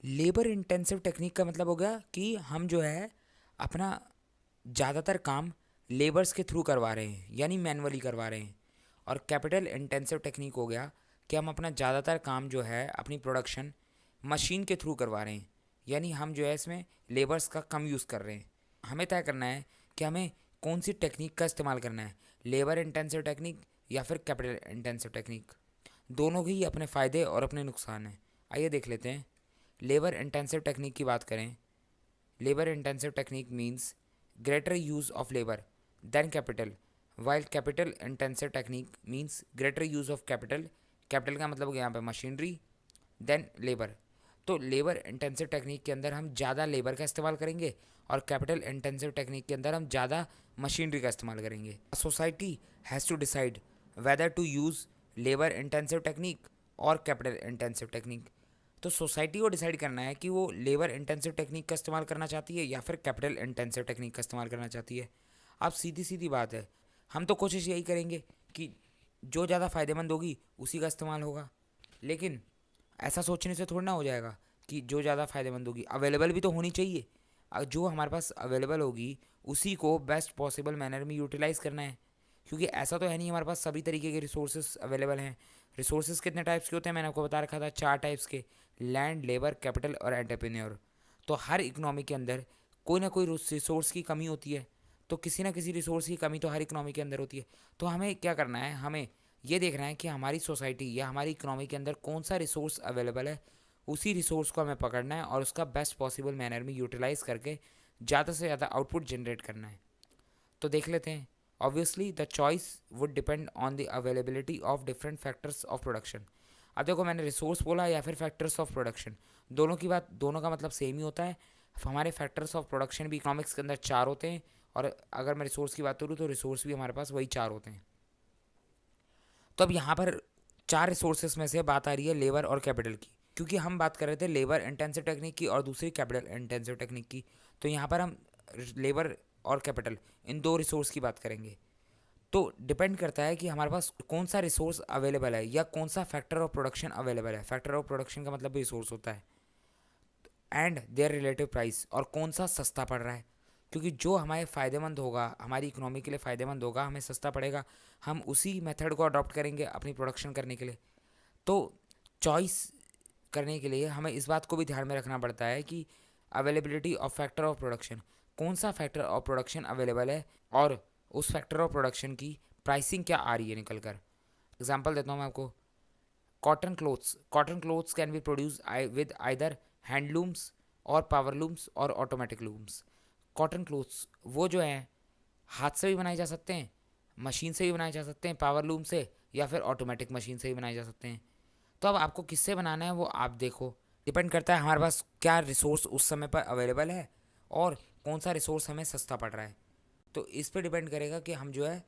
Labour intensive technique का मतलब हो गया कि हम जो है अपना ज़्यादातर काम लेबर्स के थ्रू करवा रहे हैं, यानी मैनुअली करवा रहे हैं। और कैपिटल इंटेंसिव टेक्निक हो गया कि हम अपना ज़्यादातर काम जो है अपनी प्रोडक्शन मशीन के थ्रू करवा रहे हैं, यानी हम जो है इसमें लेबर्स का कम यूज़ कर रहे हैं। हमें तय करना है कि हमें कौन सी टेक्निक का इस्तेमाल करना है, लेबर इंटेंसिव टेक्निक या फिर कैपिटल इंटेंसिव टेक्निक। दोनों के ही अपने फ़ायदे और अपने नुकसान हैं। आइए देख लेते हैं। लेबर इंटेंसिव टेक्निक की बात करें, labour intensive technique means greater use of labour than capital, while capital intensive technique means greater use of capital. Capital का मतलब हो गया यहाँ पे मशीनरी, देन लेबर। तो लेबर इंटेंसिव टेक्निक के अंदर हम ज़्यादा लेबर का इस्तेमाल करेंगे और कैपिटल इंटेंसिव टेक्निक के अंदर हम ज़्यादा मशीनरी का इस्तेमाल करेंगे। Society has to decide whether to use labour intensive technique और कैपिटल इंटेंसिव टेक्निक। तो सोसाइटी को डिसाइड करना है कि वो लेबर इंटेंसिव टेक्निक का इस्तेमाल करना चाहती है या फिर कैपिटल इंटेंसिव टेक्निक का इस्तेमाल करना चाहती है। अब सीधी सीधी बात है, हम तो कोशिश यही करेंगे कि जो ज़्यादा फ़ायदेमंद होगी उसी का इस्तेमाल होगा। लेकिन ऐसा सोचने से थोड़ा ना हो जाएगा कि जो ज़्यादा फ़ायदेमंद होगी, अवेलेबल भी तो होनी चाहिए। जो हमारे पास अवेलेबल होगी उसी को बेस्ट पॉसिबल मैनर में यूटिलाइज़ करना है, क्योंकि ऐसा तो है नहीं हमारे पास सभी तरीके के रिसोर्सेज अवेलेबल हैं। रिसोर्सेज कितने टाइप्स के होते हैं मैंने आपको बता रखा था, 4 टाइप्स के, लैंड, लेबर, कैपिटल और एंटरप्रेन्योर। तो हर इकोनॉमी के अंदर कोई ना कोई रिसोर्स की कमी होती है, तो किसी ना किसी रिसोर्स की कमी तो हर इकोनॉमी के अंदर होती है। तो हमें क्या करना है, हमें ये देखना है कि हमारी सोसाइटी या हमारी इकोनॉमी के अंदर कौन सा रिसोर्स अवेलेबल है, उसी रिसोर्स को हमें पकड़ना है और उसका बेस्ट पॉसिबल मैनर में यूटिलाइज़ करके ज़्यादा से ज़्यादा आउटपुट जनरेट करना है। तो देख लेते हैं। Obviously the choice would depend on the availability of different factors of production. अब देखो, मैंने रिसोर्स बोला या फिर फैक्टर्स ऑफ प्रोडक्शन, दोनों की बात, दोनों का मतलब सेम ही होता है। हमारे फैक्टर्स ऑफ प्रोडक्शन भी इकोनॉमिक्स के अंदर 4 होते हैं, और अगर मैं रिसोर्स की बात करूँ तो रिसोर्स भी हमारे पास वही 4 होते हैं। तो अब यहाँ पर 4 रिसोर्सेज में से बात आ रही है लेबर और कैपिटल की, क्योंकि हम बात कर रहे थे लेबर इंटेंसिव टेक्निक की और दूसरी कैपिटल इंटेंसिव टेक्निक की। तो यहाँ पर हम लेबर और कैपिटल, इन 2 रिसोर्स की बात करेंगे। तो डिपेंड करता है कि हमारे पास कौन सा रिसोर्स अवेलेबल है या कौन सा फैक्टर ऑफ प्रोडक्शन अवेलेबल है। फैक्टर ऑफ प्रोडक्शन का मतलब भी रिसोर्स होता है, एंड देयर रिलेटिव प्राइस, और कौन सा सस्ता पड़ रहा है। क्योंकि जो हमारे फ़ायदेमंद होगा, हमारी इकोनॉमी के लिए फ़ायदेमंद होगा, हमें सस्ता पड़ेगा, हम उसी मेथड को अडॉप्ट करेंगे अपनी प्रोडक्शन करने के लिए। तो चॉइस करने के लिए हमें इस बात को भी ध्यान में रखना पड़ता है कि availability of factor of production, कौन सा फैक्टर ऑफ प्रोडक्शन अवेलेबल है और उस फैक्टर ऑफ प्रोडक्शन की प्राइसिंग क्या आ रही है निकल कर। एग्जाम्पल देता हूँ मैं आपको। Cotton clothes can be produce with either handlooms और पावर लूम्स और ऑटोमेटिक लूम्स। कॉटन क्लोथ्स वो जो हैं हाथ से भी बनाए जा सकते हैं, मशीन से भी बनाए जा सकते हैं, पावर लूम से, या फिर ऑटोमेटिक मशीन से भी बनाए जा सकते हैं। तो अब आपको किससे बनाना है वो आप देखो। डिपेंड करता है हमारे पास क्या रिसोर्स उस समय पर अवेलेबल है और कौन सा रिसोर्स हमें सस्ता पड़ रहा है। तो इस पर डिपेंड करेगा कि हम जो है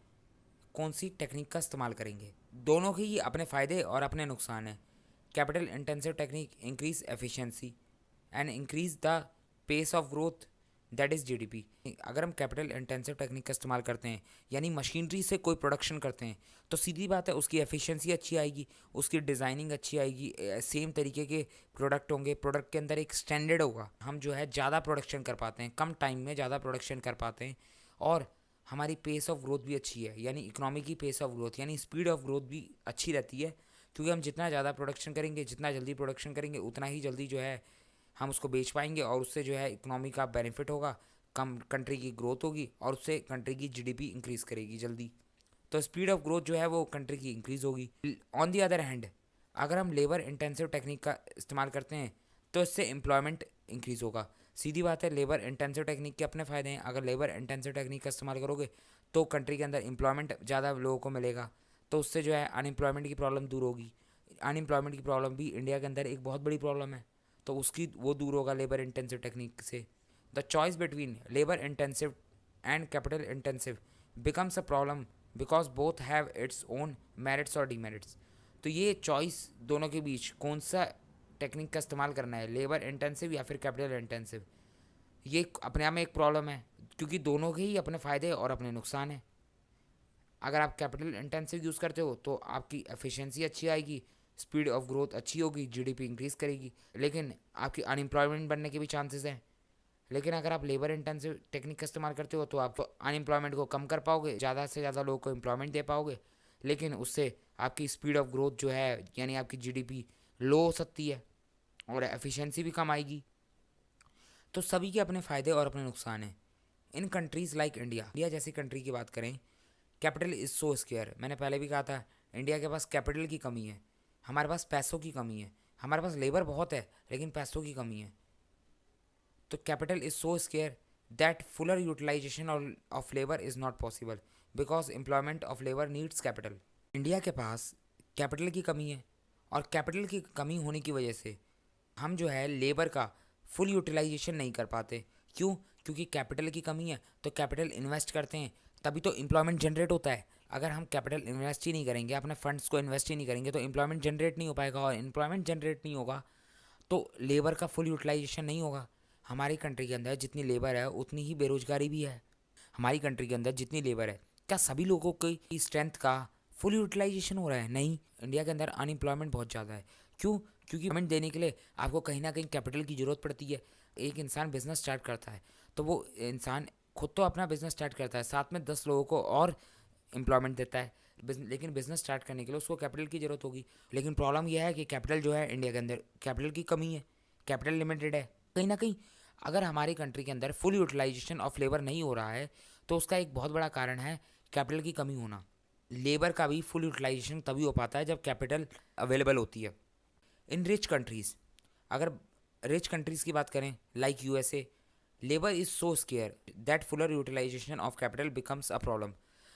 कौन सी टेक्निक का इस्तेमाल करेंगे। दोनों के ही अपने फ़ायदे और अपने नुकसान हैं। Capital intensive technique increase efficiency and increase the pace of growth, that is GDP. अगर हम कैपिटल इंटेंसिव टेक्निक का इस्तेमाल करते हैं, यानी मशीनरी से कोई प्रोडक्शन करते हैं, तो सीधी बात है उसकी एफिशिएंसी अच्छी आएगी, उसकी डिज़ाइनिंग अच्छी आएगी, सेम तरीके के प्रोडक्ट होंगे, प्रोडक्ट के अंदर एक स्टैंडर्ड होगा, हम जो है ज़्यादा प्रोडक्शन कर पाते हैं, कम टाइम में ज़्यादा प्रोडक्शन कर पाते हैं, और हमारी पेस ऑफ ग्रोथ भी अच्छी है, यानी इकोनॉमी की पेस ऑफ ग्रोथ यानी स्पीड ऑफ ग्रोथ भी अच्छी रहती है। क्योंकि हम जितना ज़्यादा प्रोडक्शन करेंगे, जितना जल्दी प्रोडक्शन करेंगे, उतना ही जल्दी जो है हम उसको बेच पाएंगे, और उससे जो है इकोनॉमी का बेनिफिट होगा, कम कंट्री की ग्रोथ होगी, और उससे कंट्री की जीडीपी इंक्रीज़ करेगी जल्दी। तो स्पीड ऑफ ग्रोथ जो है वो कंट्री की इंक्रीज़ होगी। ऑन दी अदर हैंड, अगर हम लेबर इंटेंसिव टेक्निक का इस्तेमाल करते हैं तो इससे एम्प्लॉयमेंट इंक्रीज़ होगा। सीधी बात है, लेबर इंटेंसिव टेक्निक के अपने फ़ायदे हैं। अगर लेबर इंटेंसिव टेक्निक का इस्तेमाल करोगे तो कंट्री के अंदर एम्प्लॉयमेंट ज़्यादा लोगों को मिलेगा, तो उससे जो है अनएम्प्लॉयमेंट की प्रॉब्लम दूर होगी। अनएम्प्लॉयमेंट की प्रॉब्लम भी इंडिया के अंदर एक बहुत बड़ी प्रॉब्लम है, तो उसकी वो दूर होगा लेबर इंटेंसिव टेक्निक से। The choice between labour intensive and capital intensive becomes a problem because both have its own merits और डीमेरिट्स। तो ये चॉइस दोनों के बीच कौन सा टेक्निक का इस्तेमाल करना है, लेबर इंटेंसिव या फिर कैपिटल इंटेंसिव, ये अपने आप में एक प्रॉब्लम है, क्योंकि दोनों के ही अपने फ़ायदे और अपने नुकसान हैं। अगर आप कैपिटल इंटेंसिव यूज़ करते हो तो आपकी एफिशिएंसी अच्छी आएगी, स्पीड ऑफ ग्रोथ अच्छी होगी, जीडीपी इंक्रीज करेगी, लेकिन आपकी अनएम्प्लॉयमेंट बनने के भी चांसेस हैं। लेकिन अगर आप लेबर इंटेंसिव टेक्निक का इस्तेमाल करते हो तो आप अनएम्प्लॉयमेंट को कम कर पाओगे, ज़्यादा से ज़्यादा लोगों को एम्प्लॉयमेंट दे पाओगे, लेकिन उससे आपकी स्पीड ऑफ ग्रोथ जो है यानी आपकी जीडीपी लो हो सकती है और एफिशिएंसी भी कम आएगी। तो सभी के अपने फ़ायदे और अपने नुकसान हैं। इन कंट्रीज़ लाइक इंडिया जैसी कंट्री की बात करें, कैपिटल इज़ सो स्केयर। मैंने पहले भी कहा था, इंडिया के पास कैपिटल की कमी है, हमारे पास पैसों की कमी है, हमारे पास लेबर बहुत है लेकिन पैसों की कमी है। तो capital is so scarce that fuller utilization of labour is not possible because employment of labour needs capital. India के पास कैपिटल की कमी है और कैपिटल की कमी होने की वजह से हम जो है लेबर का फुल यूटिलाइजेशन नहीं कर पाते। क्यों? क्योंकि कैपिटल की कमी है। तो कैपिटल इन्वेस्ट करते हैं तभी तो एम्प्लॉयमेंट जनरेट होता है। अगर हम कैपिटल इन्वेस्ट ही नहीं करेंगे, अपने फंड्स को इन्वेस्ट ही नहीं करेंगे, तो एम्प्लॉयमेंट जनरेट नहीं हो पाएगा, और एम्प्लॉयमेंट जनरेट नहीं होगा तो लेबर का फुल यूटिलाइजेशन नहीं होगा। हमारी कंट्री के अंदर जितनी लेबर है उतनी ही बेरोजगारी भी है। हमारी कंट्री के अंदर जितनी लेबर है, क्या सभी लोगों की स्ट्रेंथ का फुल यूटिलाइजेशन हो रहा है? नहीं। इंडिया के अंदर अनएम्प्लॉयमेंट बहुत ज़्यादा है। क्यों? क्योंकि पेमेंट देने के लिए आपको कहीं ना कहीं कैपिटल की ज़रूरत पड़ती है। एक इंसान बिजनेस स्टार्ट करता है तो वो इंसान खुद तो अपना बिजनेस स्टार्ट करता है, साथ में 10 लोगों को और एम्प्लॉयमेंट देता है, लेकिन बिजनेस स्टार्ट करने के लिए उसको कैपिटल की ज़रूरत होगी। लेकिन प्रॉब्लम यह है कि कैपिटल जो है इंडिया के अंदर कैपिटल की कमी है, कैपिटल लिमिटेड है। कहीं ना कहीं अगर हमारी कंट्री के अंदर फुल यूटिलाइजेशन ऑफ लेबर नहीं हो रहा है तो उसका एक बहुत बड़ा कारण है कैपिटल की कमी होना। लेबर का भी फुल यूटिलाइजेशन तभी हो पाता है जब कैपिटल अवेलेबल होती है। इन रिच कंट्रीज़, अगर रिच कंट्रीज़ की बात करें like USA, labour is so scarce that fuller utilization of capital becomes a problem.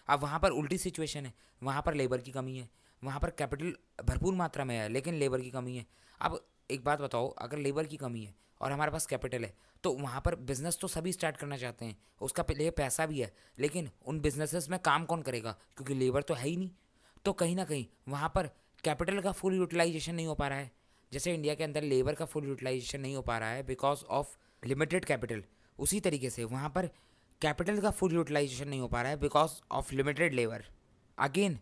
अब वहाँ पर उल्टी सिचुएशन है, वहाँ पर लेबर की कमी है, वहाँ पर कैपिटल भरपूर मात्रा में है लेकिन लेबर की कमी है। अब एक बात बताओ, अगर लेबर की कमी है और हमारे पास कैपिटल है तो वहाँ पर बिजनेस तो सभी स्टार्ट करना चाहते हैं, उसका लिए पैसा भी है, लेकिन उन बिजनेसेस में काम कौन करेगा क्योंकि लेबर तो है ही नहीं। तो कहीं ना कहीं वहाँ पर कैपिटल का फुल यूटिलाइजेशन नहीं हो पा रहा है। जैसे इंडिया के अंदर लेबर का फुल यूटिलाइजेशन नहीं हो पा रहा है बिकॉज ऑफ लिमिटेड कैपिटल, उसी तरीके से वहाँ पर कैपिटल का फुल यूटिलाइजेशन नहीं हो पा रहा है because of limited labour. Again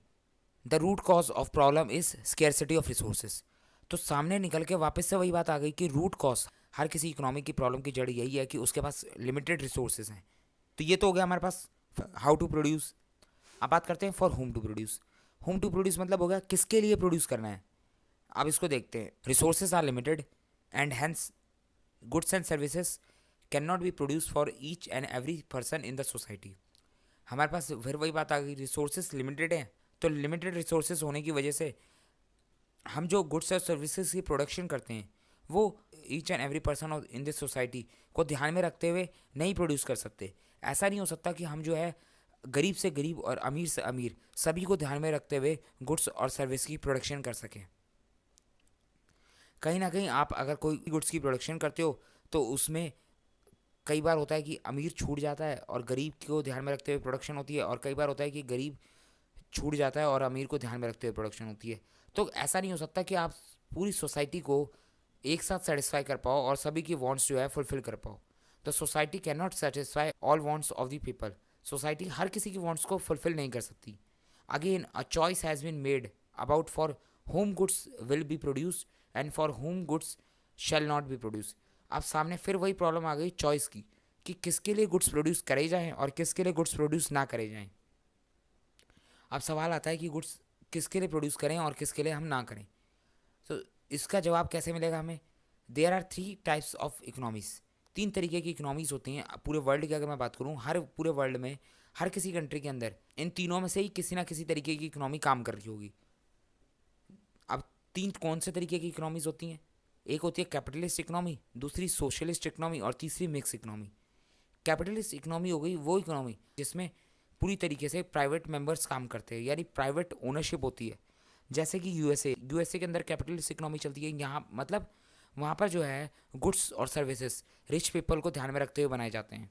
the root cause of problem is scarcity of resources. तो सामने निकल के वापस से वही बात आ गई कि रूट कॉज, हर किसी इकोनॉमिक की प्रॉब्लम की जड़ यही है कि उसके पास लिमिटेड रिसोर्सेज हैं। तो ये तो हो गया हमारे पास हाउ टू प्रोड्यूस। अब बात करते हैं for whom to produce. Whom to produce मतलब हो गया किसके लिए प्रोड्यूस करना है। अब इसको देखते हैं। Resources are limited and hence goods and services can not be produce for each and every person in the society. हमारे पास फिर वही बात आ गई, रिसोर्सेज लिमिटेड हैं, तो लिमिटेड रिसोर्सेज होने की वजह से हम जो गुड्स और सर्विसेज की प्रोडक्शन करते हैं वो each and every person in this society को ध्यान में रखते हुए नहीं प्रोड्यूस कर सकते। ऐसा नहीं हो सकता कि हम जो है गरीब से गरीब और अमीर से अमीर सभी को ध्यान में रखते हुए गुड्स और सर्विस की प्रोडक्शन कर सकें। कहीं ना कहीं आप अगर कोई गुड्स की प्रोडक्शन करते हो तो उसमें कई बार होता है कि अमीर छूट जाता है और गरीब को ध्यान में रखते हुए प्रोडक्शन होती है, और कई बार होता है कि गरीब छूट जाता है और अमीर को ध्यान में रखते हुए प्रोडक्शन होती है। तो ऐसा नहीं हो सकता कि आप पूरी सोसाइटी को एक साथ सेटिस्फाई कर पाओ और सभी की वांट्स जो है फुलफिल कर पाओ। The society can not satisfy all wants of the people. Society हर किसी की वांट्स को फुलफिल नहीं कर सकती। Again a choice has been made about for home goods will be produce and for home goods shall not be produce. अब सामने फिर वही प्रॉब्लम आ गई चॉइस की कि किसके लिए गुड्स प्रोड्यूस करे जाएँ और किसके लिए गुड्स प्रोड्यूस ना करे जाएँ। अब सवाल आता है कि गुड्स किसके लिए प्रोड्यूस करें और किसके लिए हम ना करें। तो इसका जवाब कैसे मिलेगा हमें? There are 3 types of economies. 3 तरीके की इकोनॉमीज़ होती हैं पूरे वर्ल्ड की। अगर मैं बात करूँ हर पूरे वर्ल्ड में हर किसी कंट्री के अंदर इन तीनों में से ही किसी ना किसी तरीके की इकोनॉमी काम कर रही होगी। अब 3 कौन से तरीके की इकोनॉमीज़ होती हैं? एक होती है कैपिटलिस्ट इकोनॉमी, दूसरी सोशलिस्ट इकोनॉमी और तीसरी मिक्स इकोनॉमी। कैपिटलिस्ट इकोनॉमी हो गई वो इकोनॉमी जिसमें पूरी तरीके से प्राइवेट मेंबर्स काम करते हैं, यानी प्राइवेट ओनरशिप होती है। जैसे कि यूएसए के अंदर कैपिटलिस्ट इकोनॉमी चलती है। यहाँ मतलब वहाँ पर जो है गुड्स और सर्विसेज रिच पीपल को ध्यान में रखते हुए बनाए जाते हैं,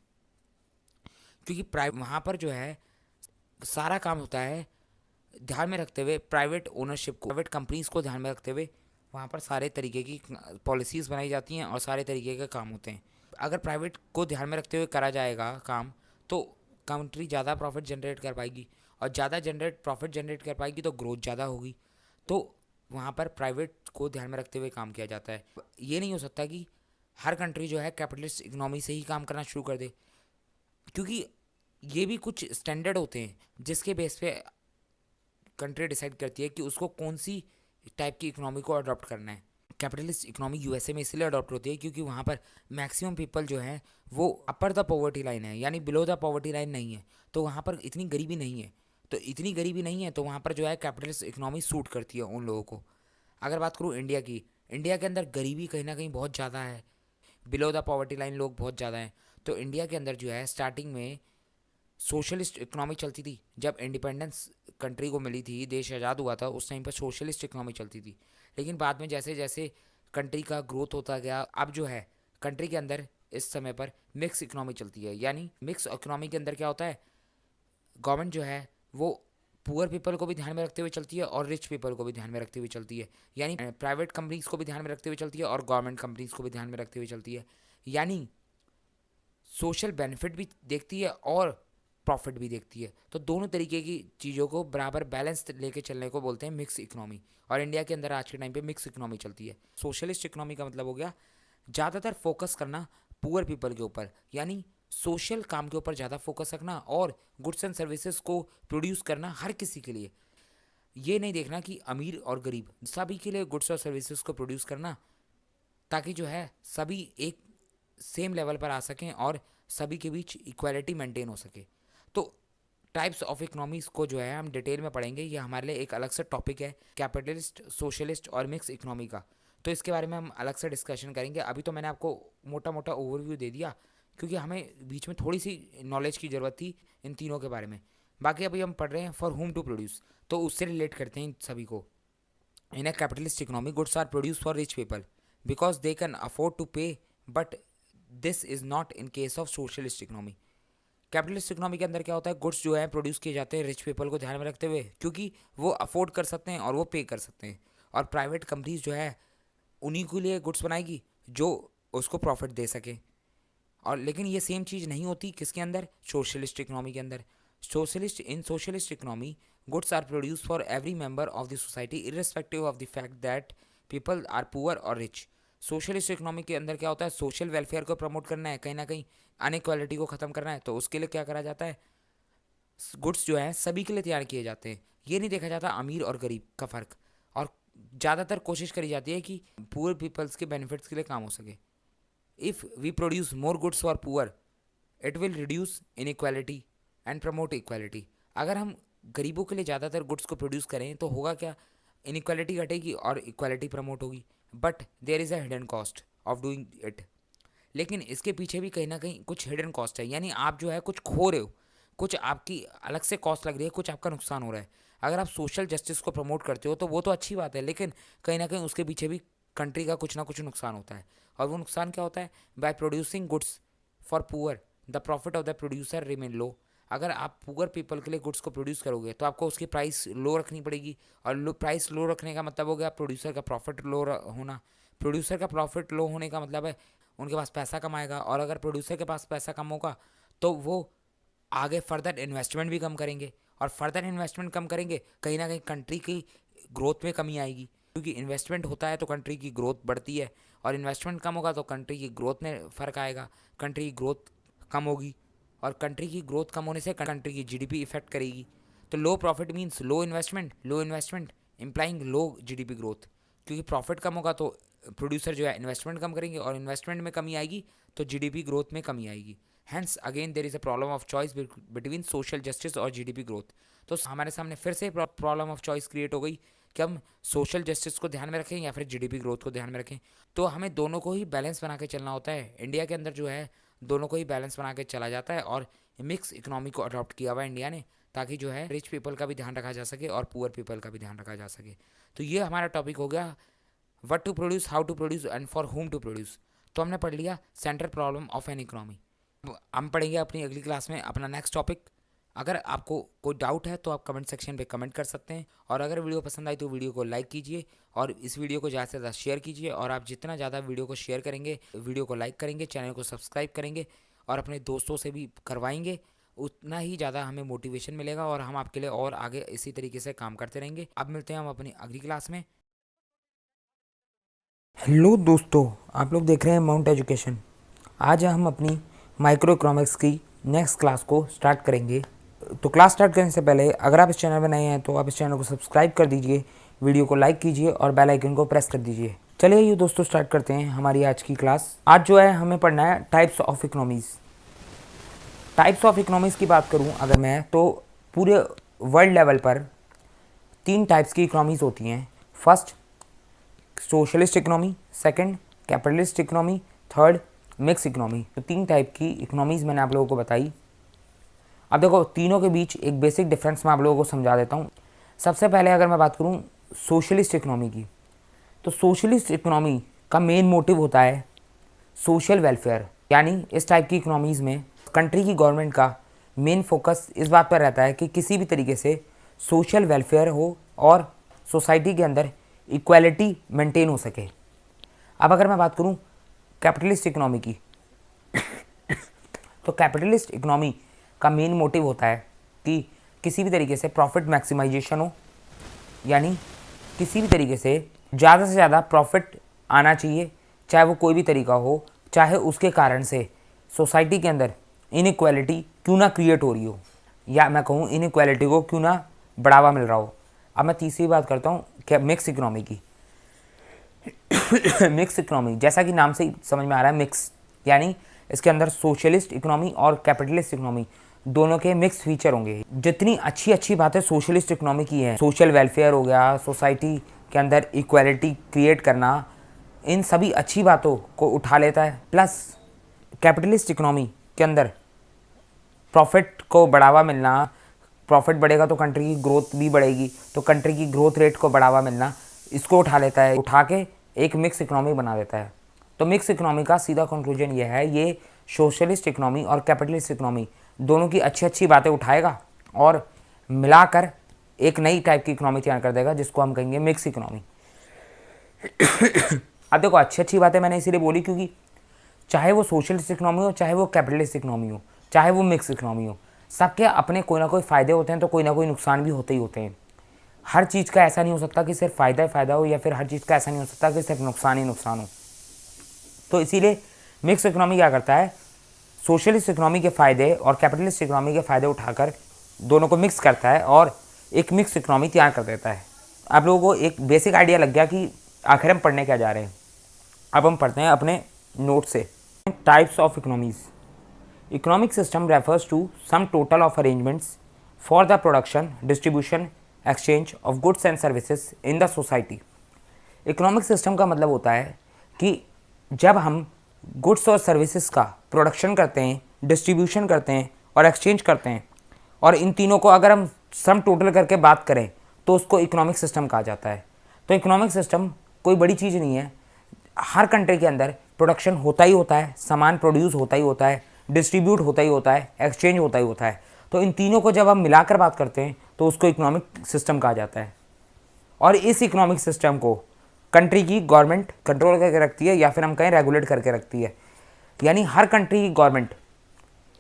क्योंकि वहाँ पर जो है सारा काम होता है ध्यान में रखते हुए प्राइवेट ओनरशिप को, प्राइवेट कंपनीज़ को ध्यान में रखते हुए वहाँ पर सारे तरीके की पॉलिसीज़ बनाई जाती हैं और सारे तरीके के काम होते हैं। अगर प्राइवेट को ध्यान में रखते हुए करा जाएगा काम तो कंट्री ज़्यादा प्रॉफिट जनरेट कर पाएगी, और ज़्यादा प्रॉफिट जनरेट कर पाएगी तो ग्रोथ ज़्यादा होगी। तो वहाँ पर प्राइवेट को ध्यान में रखते हुए काम किया जाता है। ये नहीं हो सकता कि हर कंट्री जो है कैपिटलिस्ट इकोनॉमी से ही काम करना शुरू कर दे, क्योंकि ये भी कुछ स्टैंडर्ड होते हैं जिसके बेस पे कंट्री डिसाइड करती है कि उसको कौन सी टाइप की इकोनॉमी को अडॉप्ट करना है। कैपिटलिस्ट इकोनॉमी यूएसए में इसलिए अडॉप्ट होती है क्योंकि वहाँ पर मैक्सिमम पीपल जो है वो अपर द पॉवर्टी लाइन है, यानी बिलो द पॉवर्टी लाइन नहीं है, तो वहाँ पर इतनी गरीबी नहीं है। तो इतनी गरीबी नहीं है तो वहाँ पर जो है कैपिटलिस्ट इकोनॉमी सूट करती है उन लोगों को। अगर बात करूँ इंडिया की, इंडिया के अंदर गरीबी कहीं ना कहीं बहुत ज़्यादा है, बिलो द पॉवर्टी लाइन लोग बहुत ज़्यादा हैं। तो इंडिया के अंदर जो है स्टार्टिंग में सोशलिस्ट इकोनॉमी चलती थी। जब इंडिपेंडेंस कंट्री को मिली थी, देश आज़ाद हुआ था, उस टाइम पर सोशलिस्ट इकोनॉमी चलती थी। लेकिन बाद में जैसे जैसे कंट्री का ग्रोथ होता गया, अब जो है कंट्री के अंदर इस समय पर मिक्स इकोनॉमी चलती है। यानी मिक्स इकोनॉमी के अंदर क्या होता है, गवर्नमेंट जो है वो पुअर पीपल को भी ध्यान में रखते हुए चलती है और रिच पीपल को भी ध्यान में रखते हुए चलती है। यानी प्राइवेट कंपनीज को भी ध्यान में रखते हुए चलती है और गवर्नमेंट कंपनीज को भी ध्यान में रखते हुए चलती है। यानी सोशल बेनिफिट भी देखती है और प्रॉफिट भी देखती है। तो दोनों तरीके की चीज़ों को बराबर बैलेंस लेके चलने को बोलते हैं मिक्स इकोनॉमी। और इंडिया के अंदर आज के टाइम पे मिक्स इकोनॉमी चलती है। सोशलिस्ट इकोनॉमी का मतलब हो गया ज़्यादातर फोकस करना पुअर पीपल के ऊपर, यानी सोशल काम के ऊपर ज़्यादा फोकस रखना और गुड्स एंड सर्विसेज को प्रोड्यूस करना हर किसी के लिए। ये नहीं देखना कि अमीर और गरीब, सभी के लिए गुड्स और सर्विसेज को प्रोड्यूस करना, ताकि जो है सभी एक सेम लेवल पर आ सकें और सभी के बीच इक्वालिटी मेंटेन हो सके। तो टाइप्स ऑफ इकोनॉमीज को जो है हम डिटेल में पढ़ेंगे, ये हमारे लिए एक अलग से टॉपिक है कैपिटलिस्ट, सोशलिस्ट और मिक्स इकोनॉमी का। तो इसके बारे में हम अलग से डिस्कशन करेंगे। अभी तो मैंने आपको मोटा मोटा ओवरव्यू दे दिया, क्योंकि हमें बीच में थोड़ी सी नॉलेज की ज़रूरत थी इन तीनों के बारे में। बाकी अभी हम पढ़ रहे हैं फॉर होम टू प्रोड्यूस, तो उससे रिलेट करते हैं इन सभी को। In a capitalist economy goods are produce for rich people because they can afford to pay, but this is not in case of socialist economy. Capitalist economy के अंदर क्या होता है, गुड्स जो है प्रोड्यूस किए जाते हैं रिच पीपल को ध्यान में रखते हुए, क्योंकि वो अफोर्ड कर सकते हैं और वो पे कर सकते हैं। और प्राइवेट कंपनीज जो है उन्हीं के लिए गुड्स बनाएगी जो उसको प्रॉफिट दे सके। और लेकिन ये सेम चीज़ नहीं होती किसके अंदर, सोशलिस्ट इकोनॉमी के अंदर। Socialist economy goods are produce for every member of the society irrespective of the fact that people are poor और रिच। सोशलिस्ट इकोनॉमी के अंदर क्या होता है, सोशल वेलफेयर को प्रमोट करना है, कहीं ना कहीं अनइक्वालिटी को ख़त्म करना है, तो उसके लिए क्या करा जाता है, गुड्स जो है सभी के लिए तैयार किए जाते हैं। ये नहीं देखा जाता अमीर और गरीब का फ़र्क, और ज़्यादातर कोशिश करी जाती है कि पुअर पीपल्स के बेनिफिट्स के लिए काम हो सके। If we produce more goods for poor, it will reduce inequality and promote equality. अगर हम गरीबों के लिए ज़्यादातर गुड्स को प्रोड्यूस करें तो होगा क्या, इनइक्वालिटी घटेगी और इक्वालिटी प्रमोट होगी। But there is a hidden cost of doing it. लेकिन इसके पीछे भी कहीं ना कहीं कुछ हिडन कॉस्ट है, यानी आप जो है कुछ खो रहे हो, कुछ आपकी अलग से कॉस्ट लग रही है, कुछ आपका नुकसान हो रहा है। अगर आप सोशल जस्टिस को प्रमोट करते हो तो वो तो अच्छी बात है, लेकिन कहीं ना कहीं उसके पीछे भी कंट्री का कुछ ना कुछ नुकसान होता है। और वो नुकसान क्या होता है, by producing goods for poor the profit of the producer remain low. अगर आप पुअर पीपल के लिए गुड्स को प्रोड्यूस करोगे तो आपको उसकी प्राइस लो रखनी पड़ेगी, और प्राइस लो रखने का मतलब हो गया प्रोड्यूसर का प्रॉफिट लो होना। प्रोड्यूसर का प्रॉफिट लो होने का मतलब है उनके पास पैसा कम आएगा, और अगर प्रोड्यूसर के पास पैसा कम होगा तो वो आगे फर्दर इन्वेस्टमेंट भी कम करेंगे, और फर्दर इन्वेस्टमेंट कम करेंगे कहीं ना कहीं कंट्री की ग्रोथ में कमी आएगी, क्योंकि इन्वेस्टमेंट होता है तो कंट्री की ग्रोथ बढ़ती है, और इन्वेस्टमेंट कम होगा तो कंट्री की ग्रोथ में फ़र्क आएगा, कंट्री की ग्रोथ कम होगी, और कंट्री की ग्रोथ कम होने से कंट्री की जीडीपी इफेक्ट करेगी। तो low profit means low investment implying low GDP growth, क्योंकि प्रॉफिट कम होगा तो प्रोड्यूसर जो है इन्वेस्टमेंट कम करेंगे, और इन्वेस्टमेंट में कमी आएगी तो जीडीपी ग्रोथ में कमी आएगी। Hence again there is a problem of choice between social justice और जीडीपी ग्रोथ। तो हमारे सामने फिर से प्रॉब्लम ऑफ चॉइस क्रिएट हो गई कि हम सोशल जस्टिस को ध्यान में रखें या फिर जीडीपी ग्रोथ को ध्यान में रखें। तो हमें दोनों को ही बैलेंस बना के चलना होता है। इंडिया के अंदर जो है दोनों को ही बैलेंस बना के चला जाता है, और मिक्स इकोनॉमी को अडॉप्ट किया हुआ है इंडिया ने, ताकि जो है रिच पीपल का भी ध्यान रखा जा सके और पुअर पीपल का भी ध्यान रखा जा सके। तो ये हमारा टॉपिक हो गया what to produce, how to produce and for whom to produce. तो हमने पढ़ लिया central problem of an economy. हम पढ़ेंगे अपनी अगली क्लास में अपना नेक्स्ट टॉपिक। अगर आपको कोई डाउट है तो आप कमेंट सेक्शन पे कमेंट कर सकते हैं, और अगर वीडियो पसंद आई तो वीडियो को लाइक कीजिए, और इस वीडियो को ज़्यादा से ज़्यादा शेयर कीजिए। और आप जितना ज़्यादा वीडियो को शेयर करेंगे, वीडियो को लाइक करेंगे, चैनल को सब्सक्राइब करेंगे और अपने दोस्तों से भी करवाएंगे, उतना ही ज़्यादा हमें मोटिवेशन मिलेगा, और हम आपके लिए और आगे इसी तरीके से काम करते रहेंगे। अब मिलते हैं हम अपनी अगली क्लास में। हेलो दोस्तों, आप लोग देख रहे हैं माउंट एजुकेशन। आज हम अपनी माइक्रो इकोनॉमिक्स की नेक्स्ट क्लास को स्टार्ट करेंगे। तो क्लास स्टार्ट करने से पहले अगर आप इस चैनल पर नए हैं तो आप इस चैनल को सब्सक्राइब कर दीजिए, वीडियो को लाइक कीजिए और बेल आइकन को प्रेस कर दीजिए। चलिए ये दोस्तों स्टार्ट करते हैं हमारी आज की क्लास। आज जो है हमें पढ़ना है types of economies. Types of economies की बात करूँ अगर मैं, तो पूरे वर्ल्ड लेवल पर 3 टाइप्स की इकोनॉमीज़ होती हैं। First socialist economy, second capitalist economy, third mix economy. तो 3 टाइप की इकोनॉमीज़ मैंने आप लोगों को बताई। अब देखो तीनों के बीच एक बेसिक डिफरेंस मैं आप लोगों को समझा देता हूँ। सबसे पहले अगर मैं बात करूँ सोशलिस्ट इकोनॉमी की, तो सोशलिस्ट इकोनॉमी का मेन मोटिव होता है सोशल वेलफेयर। यानी इस टाइप की इकोनॉमीज़ में कंट्री की गवर्नमेंट का मेन फोकस इस बात पर रहता है कि किसी भी तरीके से सोशल वेलफेयर हो और सोसाइटी के अंदर इक्वालिटी मेंटेन हो सके। अब अगर मैं बात करूं कैपिटलिस्ट इकोनॉमी की, तो कैपिटलिस्ट इकोनॉमी का मेन मोटिव होता है कि किसी भी तरीके से प्रॉफिट मैक्सिमाइजेशन हो, यानी किसी भी तरीके से ज़्यादा प्रॉफिट आना चाहिए, चाहे वो कोई भी तरीका हो, चाहे उसके कारण से सोसाइटी के अंदर इनइक्वालिटी क्यों ना क्रिएट हो रही हो, या मैं कहूँ इनइक्वालिटी को क्यों ना बढ़ावा मिल रहा हो। अब मैं तीसरी बात करता हूँ मिक्स इकोनॉमी की। मिक्स इकोनॉमी जैसा कि नाम से ही समझ में आ रहा है, मिक्स यानी इसके अंदर सोशलिस्ट इकोनॉमी और कैपिटलिस्ट इकोनॉमी दोनों के मिक्स फीचर होंगे। जितनी अच्छी अच्छी बातें सोशलिस्ट इकोनॉमी की हैं, सोशल वेलफेयर हो गया, सोसाइटी के अंदर इक्वालिटी क्रिएट करना, इन सभी अच्छी बातों को उठा लेता है। प्लस कैपिटलिस्ट इकोनॉमी के अंदर प्रॉफिट को बढ़ावा मिलना, प्रॉफिट बढ़ेगा तो कंट्री की ग्रोथ भी बढ़ेगी, तो कंट्री की ग्रोथ रेट को बढ़ावा मिलना, इसको उठा लेता है, उठा के एक मिक्स इकोनॉमी बना देता है। तो मिक्स इकोनॉमी का सीधा कंक्लूजन ये है, ये सोशलिस्ट इकोनॉमी और कैपिटलिस्ट इकोनॉमी दोनों की अच्छी अच्छी बातें उठाएगा और मिलाकर एक नई टाइप की इकोनॉमी तैयार कर देगा, जिसको हम कहेंगे मिक्स इकोनॉमी। अब देखो अच्छी अच्छी बातें मैंने इसीलिए बोली क्योंकि चाहे वो सोशलिस्ट इकोनॉमी हो, चाहे वो कैपिटलिस्ट इकोनॉमी हो, चाहे वो मिक्स इकोनॉमी हो, सबके अपने कोई ना कोई फ़ायदे होते हैं, तो कोई ना कोई नुकसान भी होते ही होते हैं। हर चीज़ का ऐसा नहीं हो सकता कि सिर्फ फ़ायदा ही फ़ायदा हो, या फिर हर चीज़ का ऐसा नहीं हो सकता कि सिर्फ नुकसान ही नुकसान हो। तो इसीलिए मिक्स इकोनॉमी क्या करता है, सोशलिस्ट इकोनॉमी के फ़ायदे और कैपिटलिस्ट इकोनॉमी के फ़ायदे उठाकर दोनों को मिक्स करता है और एक मिक्स इकोनॉमी तैयार कर देता है। आप लोगों को एक बेसिक आइडिया लग गया कि आखिर हम पढ़ने क्या जा रहे हैं। अब हम पढ़ते हैं अपने नोट से। Types of economies. Economic system refers to sum total of arrangements for the production, distribution, exchange of goods and services in the society. Economic system का मतलब होता है कि जब हम गुड्स और सर्विसेज का प्रोडक्शन करते हैं, डिस्ट्रीब्यूशन करते हैं और एक्सचेंज करते हैं, और इन तीनों को अगर हम सम टोटल करके बात करें तो उसको इकोनॉमिक सिस्टम कहा जाता है। तो इकोनॉमिक सिस्टम कोई बड़ी चीज़ नहीं है। हर कंट्री के अंदर प्रोडक्शन होता ही होता है, सामान प्रोड्यूस होता ही होता है, डिस्ट्रीब्यूट होता ही होता है, एक्सचेंज होता ही होता है। तो इन तीनों को जब हम मिलाकर बात करते हैं तो उसको इकोनॉमिक सिस्टम कहा जाता है। और इस इकोनॉमिक सिस्टम को कंट्री की गवर्नमेंट कंट्रोल करके रखती है, या फिर हम कहें रेगुलेट करके रखती है। यानी हर कंट्री की गवर्नमेंट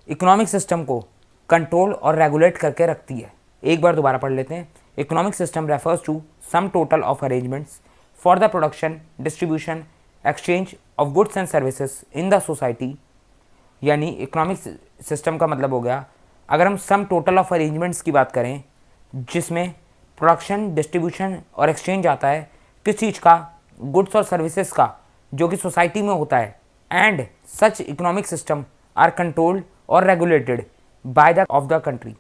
इकोनॉमिक सिस्टम को कंट्रोल और रेगुलेट करके रखती है। एक बार दोबारा पढ़ लेते हैं। Economic system refers to sum total of arrangements for the production, distribution, exchange of goods and services in the society. यानी इकोनॉमिक सिस्टम का मतलब हो गया, अगर हम सम टोटल ऑफ अरेंजमेंट्स की बात करें जिसमें प्रोडक्शन, डिस्ट्रीब्यूशन और एक्सचेंज आता है, किस चीज़ का, गुड्स और सर्विसेज का, जो कि सोसाइटी में होता है, and such economic system are controlled और regulated by the of the country.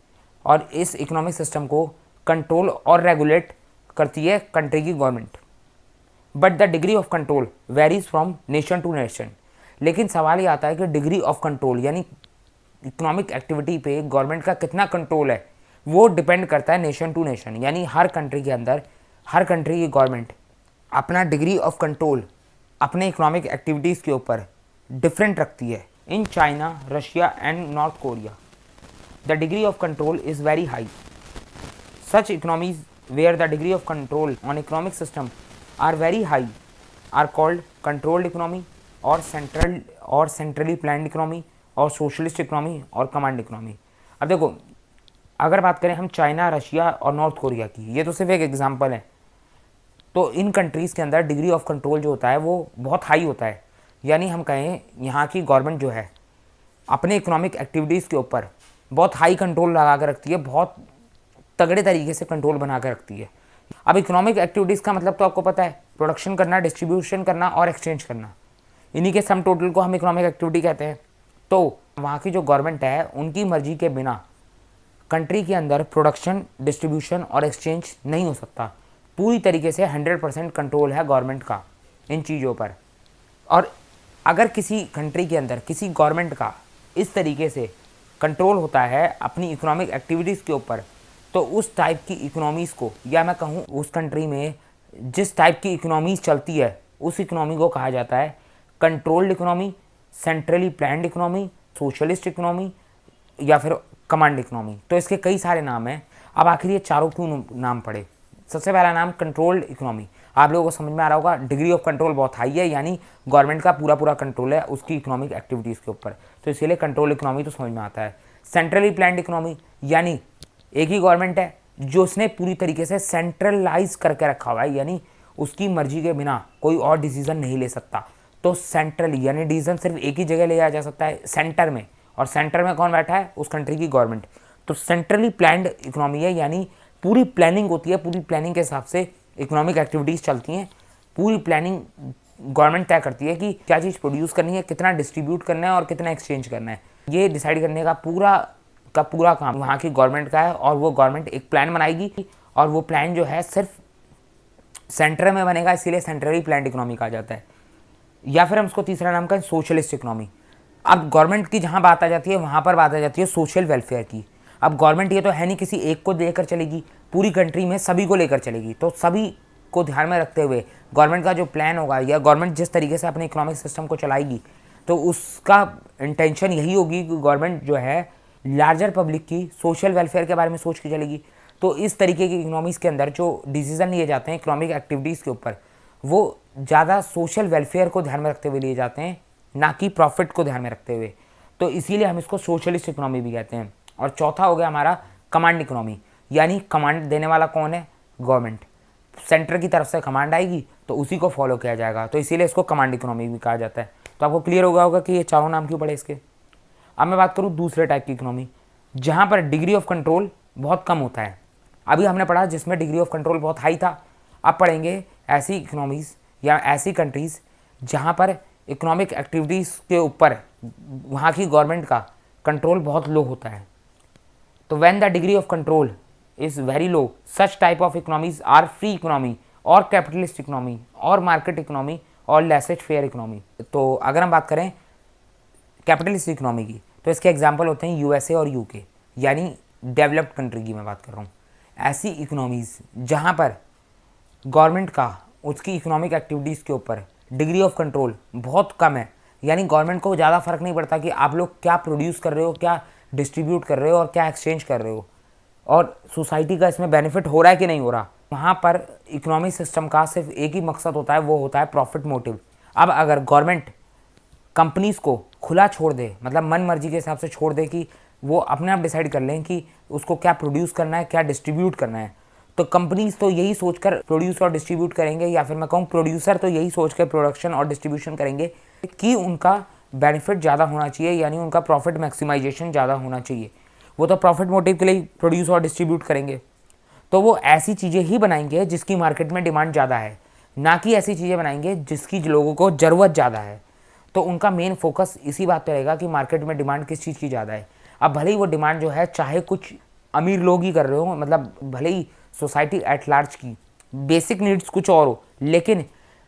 और इस इकोनॉमिक सिस्टम को कंट्रोल और रेगुलेट करती है कंट्री की government. But the degree of control varies from nation to nation. लेकिन सवाल ये आता है कि डिग्री ऑफ कंट्रोल यानी इकोनॉमिक एक्टिविटी पे गवर्नमेंट का कितना कंट्रोल है, वो डिपेंड करता है नेशन टू नेशन। यानी हर कंट्री के अंदर हर कंट्री की गवर्नमेंट अपना डिग्री ऑफ कंट्रोल अपने इकोनॉमिक एक्टिविटीज़ के ऊपर डिफरेंट रखती है। In China, Russia and North Korea the degree of control is very high. Such economies where the degree of control on economic system are very high are called controlled economy और centrally planned economy और socialist economy और command economy. अब देखो अगर बात करें हम China, Russia और नॉर्थ कोरिया की, ये तो सिर्फ एक एग्जांपल है। तो इन कंट्रीज़ के अंदर डिग्री ऑफ कंट्रोल जो होता है वो बहुत हाई होता है। यानी हम कहें यहाँ की गवर्नमेंट जो है अपने इकोनॉमिक एक्टिविटीज़ के ऊपर बहुत हाई कंट्रोल लगा कर रखती है, बहुत तगड़े तरीके से कंट्रोल बना कर रखती है। अब इकोनॉमिक एक्टिविटीज़ का मतलब तो आपको पता है, प्रोडक्शन करना, डिस्ट्रीब्यूशन करना और एक्सचेंज करना, इन्हीं के सम टोटल को हम इकोनॉमिक एक्टिविटी कहते हैं। तो वहाँ की जो गवर्नमेंट है उनकी मर्जी के बिना कंट्री के अंदर प्रोडक्शन, डिस्ट्रीब्यूशन और एक्सचेंज नहीं हो सकता। पूरी तरीके से 100% कंट्रोल है गवर्नमेंट का इन चीज़ों पर। और अगर किसी कंट्री के अंदर किसी गवर्नमेंट का इस तरीके से कंट्रोल होता है अपनी इकोनॉमिक एक्टिविटीज़ के ऊपर, तो उस टाइप की इकोनॉमीज़ को, या मैं कहूँ उस कंट्री में जिस टाइप की इकोनॉमीज़ चलती है उस इकोनॉमी को कहा जाता है controlled economy, centrally planned economy, socialist economy या फिर कमांड इकोनॉमी। तो इसके कई सारे नाम हैं। अब आखिर ये चारों क्यों नाम पड़े? सबसे पहला नाम कंट्रोल्ड इकोनॉमी। आप लोगों को समझ में आ रहा होगा, डिग्री ऑफ कंट्रोल बहुत हाई है, यानी गवर्नमेंट का पूरा कंट्रोल है उसकी इकोनॉमिक एक्टिविटीज़ के ऊपर, तो इसीलिए कंट्रोल इकोनॉमी तो समझ में आता है। सेंट्रली प्लान्ड इकोनॉमी, यानी एक ही गवर्नमेंट है जो उसने पूरी तरीके से सेंट्रलाइज करके रखा हुआ है, यानी उसकी मर्जी के बिना कोई और डिसीजन नहीं ले सकता। तो सेंट्रली यानी डिसीजन सिर्फ एक ही जगह लिया जा सकता है, सेंटर में, और सेंटर में कौन बैठा है? उस कंट्री की गवर्नमेंट। तो सेंट्रली प्लान्ड इकोनॉमी है, यानी पूरी प्लानिंग होती है, पूरी प्लानिंग के हिसाब से इकोनॉमिक एक्टिविटीज़ चलती हैं। पूरी प्लानिंग गवर्नमेंट तय करती है कि क्या चीज़ प्रोड्यूस करनी है, कितना डिस्ट्रीब्यूट करना है और कितना एक्सचेंज करना है। ये डिसाइड करने का पूरा काम वहाँ की गवर्नमेंट का है, और वो गवर्नमेंट एक प्लान बनाएगी, और वो प्लान जो है सिर्फ सेंटर में बनेगा, इसीलिए सेंट्रली प्लान्ड इकोनॉमी कहा जाता है। या फिर हम उसको तीसरा नाम का सोशलिस्ट इकोनॉमी। अब गवर्नमेंट की जहाँ बात आ जाती है वहाँ पर बात आ जाती है सोशल वेलफेयर की। अब गवर्नमेंट ये तो है नहीं किसी एक को लेकर चलेगी, पूरी कंट्री में सभी को लेकर चलेगी। तो सभी को ध्यान में रखते हुए गवर्नमेंट का जो प्लान होगा, या गवर्नमेंट जिस तरीके से अपने इकोनॉमिक सिस्टम को चलाएगी, तो उसका इंटेंशन यही होगी कि गवर्नमेंट जो है लार्जर पब्लिक की सोशल वेलफेयर के बारे में सोच के चलेगी। तो इस तरीके की इकोनॉमीज़ के अंदर जो डिसीजन लिए जाते हैं इकोनॉमिक एक्टिविटीज़ के ऊपर, वो ज़्यादा सोशल वेलफेयर को ध्यान में रखते हुए लिए जाते हैं, ना कि प्रॉफिट को ध्यान में रखते हुए। तो इसीलिए हम इसको सोशलिस्ट इकोनॉमी भी कहते हैं। और चौथा हो गया हमारा कमांड इकोनॉमी, यानी कमांड देने वाला कौन है? गवर्नमेंट। सेंटर की तरफ से कमांड आएगी तो उसी को फॉलो किया जाएगा, तो इसीलिए इसको कमांड इकोनॉमी भी कहा जाता है। तो आपको क्लियर होगा कि ये चारों नाम क्यों पड़े इसके। अब मैं बात करूँ दूसरे टाइप की इकोनॉमी, जहाँ पर डिग्री ऑफ कंट्रोल बहुत कम होता है। अभी हमने पढ़ा जिसमें डिग्री ऑफ कंट्रोल बहुत हाई था। अब पढ़ेंगे ऐसी इकोनॉमीज़ या ऐसी कंट्रीज़ जहाँ पर इकोनॉमिक एक्टिविटीज़ के ऊपर वहाँ की गवर्नमेंट का कंट्रोल बहुत लो होता है। तो when the degree of control is very low, such type of economies are free economy और कैपिटलिस्ट इकोनॉमी और मार्केट इकोनॉमी और लेसेट फेयर इकोनॉमी। तो अगर हम बात करें कैपिटलिस्ट इकोनॉमी की, तो इसके एग्जाम्पल होते हैं यूएसए और यूके, यानी डेवलप्ड कंट्री की मैं बात कर रहा हूँ। ऐसी इकोनॉमीज़ जहाँ पर गवर्नमेंट का उसकी इकोनॉमिक एक्टिविटीज़ के ऊपर डिग्री ऑफ कंट्रोल बहुत कम है, यानी गवर्नमेंट को ज़्यादा फर्क नहीं पड़ता कि आप लोग क्या प्रोड्यूस कर रहे हो, क्या डिस्ट्रीब्यूट कर रहे हो और क्या एक्सचेंज कर रहे हो, और सोसाइटी का इसमें बेनिफिट हो रहा है कि नहीं हो रहा। वहाँ पर इकोनॉमिक सिस्टम का सिर्फ एक ही मकसद होता है, वो होता है प्रॉफिट मोटिव। अब अगर गवर्नमेंट कंपनीज़ को खुला छोड़ दे, मतलब मन मर्जी के हिसाब से छोड़ दे कि वो अपने आप डिसाइड कर लें कि उसको क्या प्रोड्यूस करना है, क्या डिस्ट्रीब्यूट करना है, तो कंपनीज तो यही सोचकर प्रोड्यूस और डिस्ट्रीब्यूट करेंगे, या फिर मैं कहूँ प्रोड्यूसर तो यही सोचकर प्रोडक्शन और डिस्ट्रीब्यूशन करेंगे कि उनका बेनिफिट ज़्यादा होना चाहिए, यानी उनका प्रॉफिट मैक्सिमाइजेशन ज़्यादा होना चाहिए। वो तो प्रॉफिट मोटिव के लिए प्रोड्यूस और डिस्ट्रीब्यूट करेंगे। तो वो ऐसी चीज़ें ही बनाएंगे जिसकी मार्केट में डिमांड ज़्यादा है, ना कि ऐसी चीज़ें बनाएंगे जिसकी लोगों को ज़रूरत ज़्यादा है। तो उनका मेन फोकस इसी बात पर रहेगा कि मार्केट में डिमांड किस चीज़ की ज़्यादा है। अब भले ही वो डिमांड जो है चाहे कुछ अमीर लोग ही कर रहे हो, मतलब भले ही सोसाइटी एट लार्ज की बेसिक नीड्स कुछ और हो, लेकिन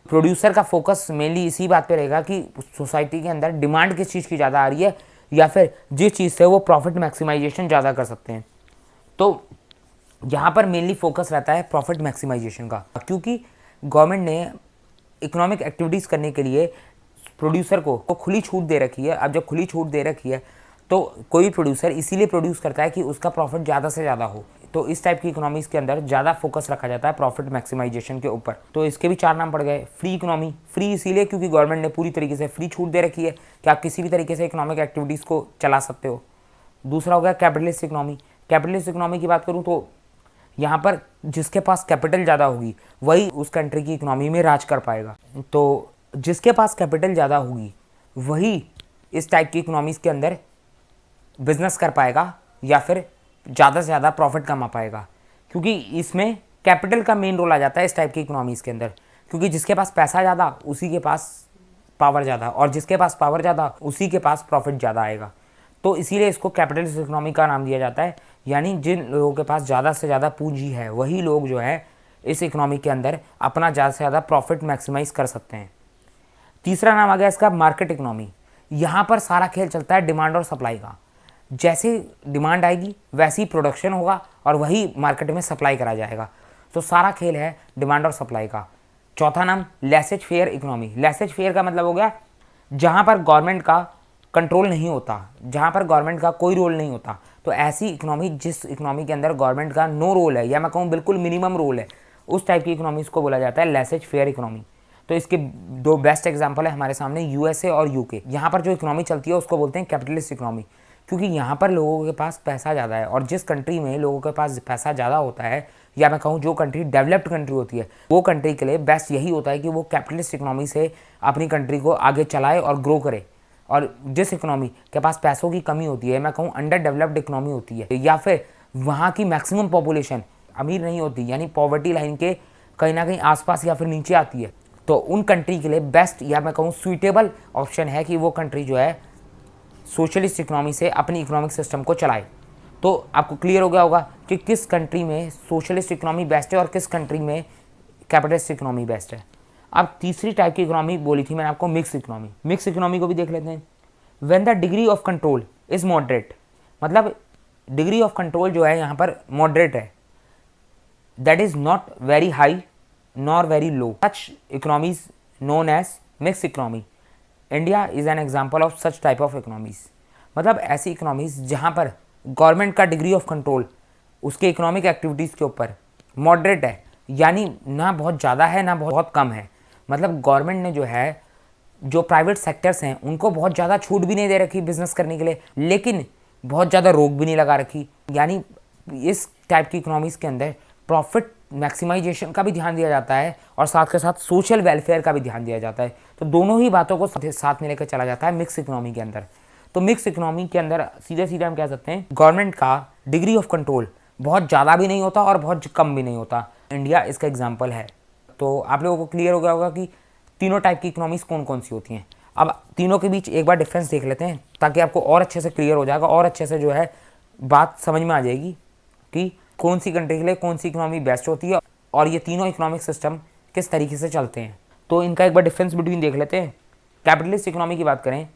प्रोड्यूसर का फोकस मेनली इसी बात पे रहेगा कि सोसाइटी के अंदर डिमांड किस चीज़ की ज़्यादा आ रही है, या फिर जिस चीज़ से वो प्रॉफिट मैक्सिमाइजेशन ज़्यादा कर सकते हैं। तो यहाँ पर मेनली फोकस रहता है प्रॉफिट मैक्सिमाइजेशन का, क्योंकि गवर्नमेंट ने इकोनॉमिक एक्टिविटीज़ करने के लिए प्रोड्यूसर को खुली छूट दे रखी है। अब जब खुली छूट दे रखी है तो कोई प्रोड्यूसर इसीलिए प्रोड्यूस करता है कि उसका प्रॉफिट ज़्यादा से ज़्यादा हो। तो इस टाइप की इकोनॉमीज़ के अंदर ज़्यादा फोकस रखा जाता है प्रॉफिट मैक्सिमाइजेशन के ऊपर। तो इसके भी चार नाम पड़ गए। फ्री इकोनॉमी, फ्री इसीलिए क्योंकि गवर्नमेंट ने पूरी तरीके से फ्री छूट दे रखी है कि आप किसी भी तरीके से इकोनॉमिक एक्टिविटीज़ को चला सकते हो। दूसरा हो गया कैपिटलिस्ट इकोनॉमी। कैपिटलिस्ट इकोनॉमी की बात करूँ तो यहाँ पर जिसके पास कैपिटल ज़्यादा होगी वही उस कंट्री की इकोनॉमी में राज कर पाएगा। तो जिसके पास कैपिटल ज़्यादा होगी वही इस टाइप की इकोनॉमीज़ के अंदर बिजनेस कर पाएगा या फिर ज़्यादा से ज़्यादा प्रॉफिट कमा पाएगा, क्योंकि इसमें कैपिटल का मेन रोल आ जाता है इस टाइप की इकोनॉमीज़ के अंदर। क्योंकि जिसके पास पैसा ज़्यादा उसी के पास पावर ज़्यादा, और जिसके पास पावर ज़्यादा उसी के पास प्रॉफिट ज़्यादा आएगा। तो इसीलिए इसको कैपिटलिस्ट इकोनॉमी का नाम दिया जाता है। यानी जिन लोगों के पास ज़्यादा से ज़्यादा पूंजी है वही लोग जो है इस इकोनॉमी के अंदर अपना ज़्यादा से ज़्यादा प्रॉफिट मैक्सिमाइज कर सकते हैं। तीसरा नाम आ गया इसका मार्केट इकोनॉमी। यहाँ पर सारा खेल चलता है डिमांड और सप्लाई का। जैसे डिमांड आएगी वैसे ही प्रोडक्शन होगा और वही मार्केट में सप्लाई करा जाएगा। तो सारा खेल है डिमांड और सप्लाई का। चौथा नाम laces fair economy. Laces fair का मतलब हो गया जहाँ पर गवर्नमेंट का कंट्रोल नहीं होता, जहाँ पर गवर्नमेंट का कोई रोल नहीं होता। तो ऐसी इकोनॉमी, जिस इकोनॉमी के अंदर गवर्नमेंट का नो रोल है या मैं कहूँ बिल्कुल मिनिमम रोल है, उस टाइप की इकोनॉमीज़ को बोला जाता है लेसेज फेयर इकोनॉमी। तो इसके दो बेस्ट एग्जांपल है हमारे सामने, यूएसए और यूके। यहाँ पर जो इकोनॉमी चलती है उसको बोलते हैं कैपिटलिस्ट इकोनॉमी, क्योंकि यहाँ पर लोगों के पास पैसा ज़्यादा है। और जिस कंट्री में लोगों के पास पैसा ज़्यादा होता है या मैं कहूँ जो कंट्री डेवलप्ड कंट्री होती है, वो कंट्री के लिए बेस्ट यही होता है कि वो कैपिटलिस्ट इकोनॉमी से अपनी कंट्री को आगे चलाए और ग्रो करे। और जिस इकोनॉमी के पास पैसों की कमी होती है, मैं कहूँ अंडर डेवलप्ड इकोनॉमी होती है, या फिर वहाँ की मैक्सिमम पॉपुलेशन अमीर नहीं होती, यानी पॉवर्टी लाइन के कहीं ना कहीं आसपास या फिर नीचे आती है, तो उन कंट्री के लिए बेस्ट या मैं कहूँ सुइटेबल ऑप्शन है कि वो कंट्री जो है सोशलिस्ट इकोनॉमी से अपनी इकोनॉमिक सिस्टम को चलाए। तो आपको क्लियर हो गया होगा कि किस कंट्री में सोशलिस्ट इकोनॉमी बेस्ट है और किस कंट्री में कैपिटलिस्ट इकोनॉमी बेस्ट है। अब तीसरी टाइप की इकोनॉमी बोली थी मैंने आपको, मिक्स इकोनॉमी। मिक्स इकोनॉमी को भी देख लेते हैं। When the degree of control is moderate, मतलब डिग्री ऑफ कंट्रोल जो है यहाँ पर मॉडरेट है, that is not very high nor very low, such economies known as mix economy. India is an example of such type of economies. मतलब ऐसी economies जहाँ पर गवर्नमेंट का डिग्री ऑफ कंट्रोल उसके इकोनॉमिक एक्टिविटीज़ के ऊपर moderate है, यानी ना बहुत ज़्यादा है ना बहुत कम है। मतलब गवर्नमेंट ने जो है जो प्राइवेट सेक्टर्स हैं उनको बहुत ज़्यादा छूट भी नहीं दे रखी बिजनेस करने के लिए, लेकिन बहुत ज़्यादा रोक भी नहीं लगा रखी। यानी इस टाइप की इकोनॉमीज़ के अंदर प्रॉफिट मैक्सिमाइजेशन का भी ध्यान दिया जाता है और साथ के साथ सोशल वेलफेयर का भी ध्यान दिया जाता है। तो दोनों ही बातों को साथ में लेकर चला जाता है मिक्स इकोनॉमी के अंदर। तो मिक्स इकोनॉमी के अंदर सीधे सीधे हम कह सकते हैं गवर्नमेंट का डिग्री ऑफ कंट्रोल बहुत ज़्यादा भी नहीं होता और बहुत कम भी नहीं होता। इंडिया इसका एग्जाम्पल है। तो आप लोगों को क्लियर हो गया होगा कि तीनों टाइप की इकोनॉमीज़ कौन कौन सी होती हैं। अब तीनों के बीच एक बार डिफरेंस देख लेते हैं ताकि आपको और अच्छे से क्लियर हो जाएगा और अच्छे से जो है बात समझ में आ जाएगी कि कौन सी कंट्री के लिए कौन सी इकोनॉमी बेस्ट होती है और ये तीनों इकोनॉमिक सिस्टम किस तरीके से चलते हैं। तो इनका एक बार डिफरेंस बिटवीन देख लेते हैं। कैपिटलिस्ट इकोनॉमी की बात करें